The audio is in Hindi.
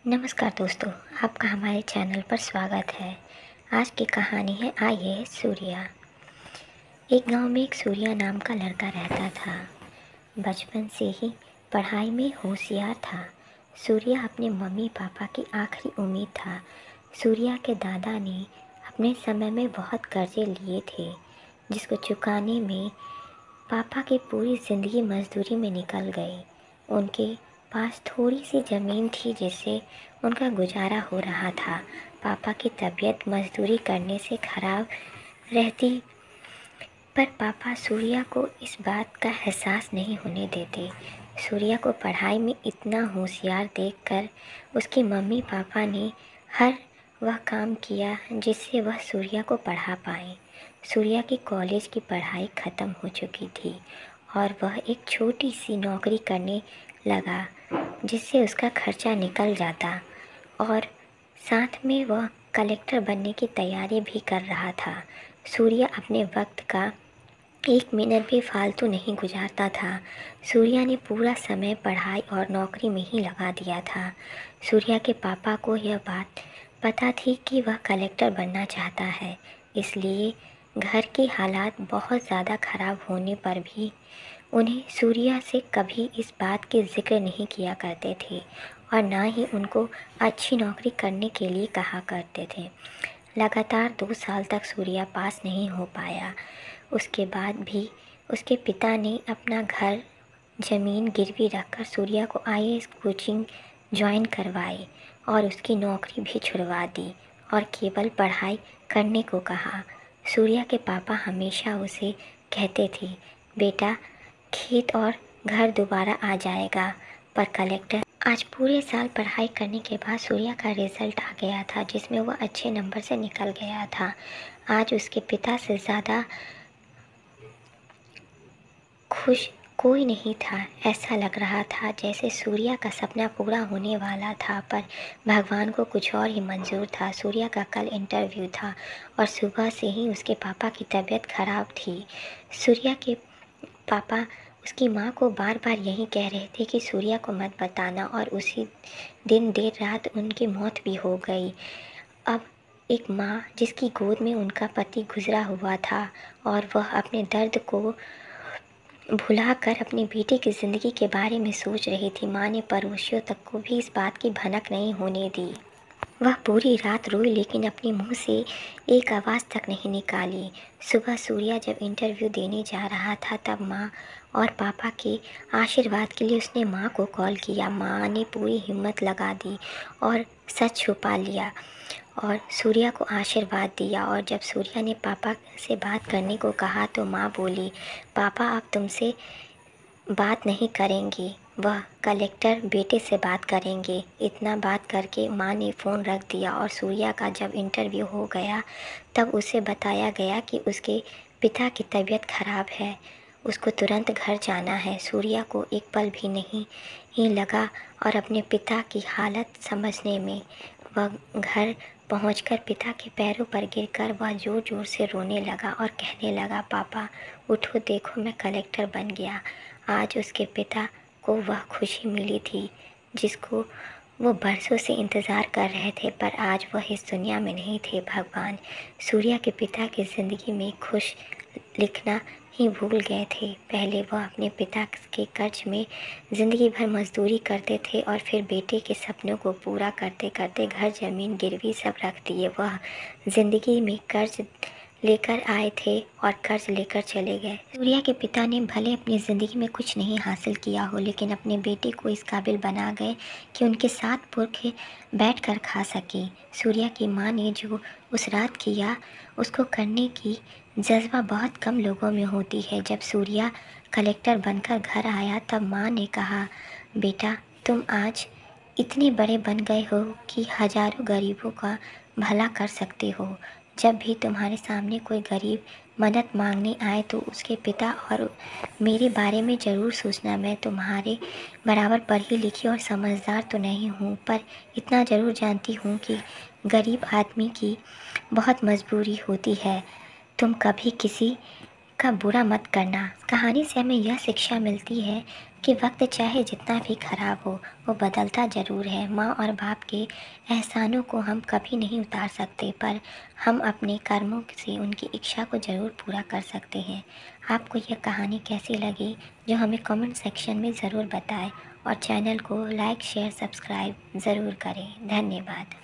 नमस्कार दोस्तों, आपका हमारे चैनल पर स्वागत है। आज की कहानी है आइए सूर्या। एक गांव में एक सूर्या नाम का लड़का रहता था। बचपन से ही पढ़ाई में होशियार था। सूर्या अपने मम्मी पापा की आखिरी उम्मीद था। सूर्या के दादा ने अपने समय में बहुत कर्जे लिए थे, जिसको चुकाने में पापा की पूरी ज़िंदगी मजदूरी में निकल गई। उनके पास थोड़ी सी ज़मीन थी जिससे उनका गुजारा हो रहा था। पापा की तबीयत मजदूरी करने से खराब रहती, पर पापा सूर्या को इस बात का एहसास नहीं होने देते। सूर्या को पढ़ाई में इतना होशियार देखकर उसके मम्मी पापा ने हर वह काम किया जिससे वह सूर्या को पढ़ा पाए। सूर्या की कॉलेज की पढ़ाई ख़त्म हो चुकी थी और वह एक छोटी सी नौकरी करने लगा, जिससे उसका खर्चा निकल जाता और साथ में वह कलेक्टर बनने की तैयारी भी कर रहा था। सूर्या अपने वक्त का एक मिनट भी फालतू नहीं गुजारता था। सूर्या ने पूरा समय पढ़ाई और नौकरी में ही लगा दिया था। सूर्या के पापा को यह बात पता थी कि वह कलेक्टर बनना चाहता है, इसलिए घर के हालात बहुत ज़्यादा ख़राब होने पर भी उन्हें सूर्या से कभी इस बात की जिक्र नहीं किया करते थे और ना ही उनको अच्छी नौकरी करने के लिए कहा करते थे। लगातार 2 साल तक सूर्या पास नहीं हो पाया। उसके बाद भी उसके पिता ने अपना घर ज़मीन गिरवी रखकर सूर्या को आईएएस कोचिंग ज्वाइन करवाई और उसकी नौकरी भी छुड़वा दी और केवल पढ़ाई करने को कहा। सूर्या के पापा हमेशा उसे कहते थे, बेटा खेत और घर दोबारा आ जाएगा, पर कलेक्टर। आज पूरे साल पढ़ाई करने के बाद सूर्या का रिज़ल्ट आ गया था, जिसमें वह अच्छे नंबर से निकल गया था। आज उसके पिता से ज़्यादा खुश कोई नहीं था। ऐसा लग रहा था जैसे सूर्या का सपना पूरा होने वाला था, पर भगवान को कुछ और ही मंजूर था। सूर्या का कल इंटरव्यू था और सुबह से ही उसके पापा की तबीयत खराब थी। सूर्या के पापा उसकी माँ को बार बार यही कह रहे थे कि सूर्या को मत बताना, और उसी दिन देर रात उनकी मौत भी हो गई। अब एक माँ जिसकी गोद में उनका पति गुजरा हुआ था और वह अपने दर्द को भुलाकर अपनी बेटी की ज़िंदगी के बारे में सोच रही थी। माँ ने पड़ोसियों तक को भी इस बात की भनक नहीं होने दी। वह पूरी रात रोई, लेकिन अपने मुंह से एक आवाज़ तक नहीं निकाली। सुबह सूर्या जब इंटरव्यू देने जा रहा था, तब माँ और पापा के आशीर्वाद के लिए उसने माँ को कॉल किया। माँ ने पूरी हिम्मत लगा दी और सच छुपा लिया और सूर्या को आशीर्वाद दिया। और जब सूर्या ने पापा से बात करने को कहा तो माँ बोली, पापा अब तुमसे बात नहीं करेंगी, वह कलेक्टर बेटे से बात करेंगे। इतना बात करके माँ ने फ़ोन रख दिया और सूर्या का जब इंटरव्यू हो गया तब उसे बताया गया कि उसके पिता की तबीयत खराब है, उसको तुरंत घर जाना है। सूर्या को एक पल भी नहीं ही लगा और अपने पिता की हालत समझने में वह घर पहुंचकर पिता के पैरों पर गिरकर वह ज़ोर ज़ोर से रोने लगा और कहने लगा, पापा उठो, देखो मैं कलेक्टर बन गया। आज उसके पिता को वह खुशी मिली थी जिसको वो बरसों से इंतज़ार कर रहे थे, पर आज वह इस दुनिया में नहीं थे। भगवान सूर्या के पिता की ज़िंदगी में खुश लिखना ही भूल गए थे। पहले वह अपने पिता के कर्ज में ज़िंदगी भर मजदूरी करते थे और फिर बेटे के सपनों को पूरा करते करते घर ज़मीन गिरवी सब रख दिए। वह ज़िंदगी में कर्ज लेकर आए थे और कर्ज लेकर चले गए। सूर्या के पिता ने भले अपनी ज़िंदगी में कुछ नहीं हासिल किया हो, लेकिन अपने बेटे को इस काबिल बना गए कि उनके साथ पुरखे बैठ कर खा सके। सूर्या की माँ ने जो उस रात किया, उसको करने की जज्बा बहुत कम लोगों में होती है। जब सूर्या कलेक्टर बनकर घर आया तब माँ ने कहा, बेटा तुम आज इतने बड़े बन गए हो कि हज़ारों गरीबों का भला कर सकते हो। जब भी तुम्हारे सामने कोई गरीब मदद मांगने आए तो उसके पिता और मेरे बारे में ज़रूर सोचना। मैं तुम्हारे बराबर पढ़ी लिखी और समझदार तो नहीं हूँ, पर इतना ज़रूर जानती हूँ कि गरीब आदमी की बहुत मजबूरी होती है। तुम कभी किसी का बुरा मत करना। कहानी से हमें यह शिक्षा मिलती है, कि वक्त चाहे जितना भी ख़राब हो, वो बदलता ज़रूर है। माँ और बाप के एहसानों को हम कभी नहीं उतार सकते, पर हम अपने कर्मों से उनकी इच्छा को ज़रूर पूरा कर सकते हैं। आपको यह कहानी कैसी लगी, जो हमें कमेंट सेक्शन में ज़रूर बताएं, और चैनल को लाइक शेयर सब्सक्राइब ज़रूर करें। धन्यवाद।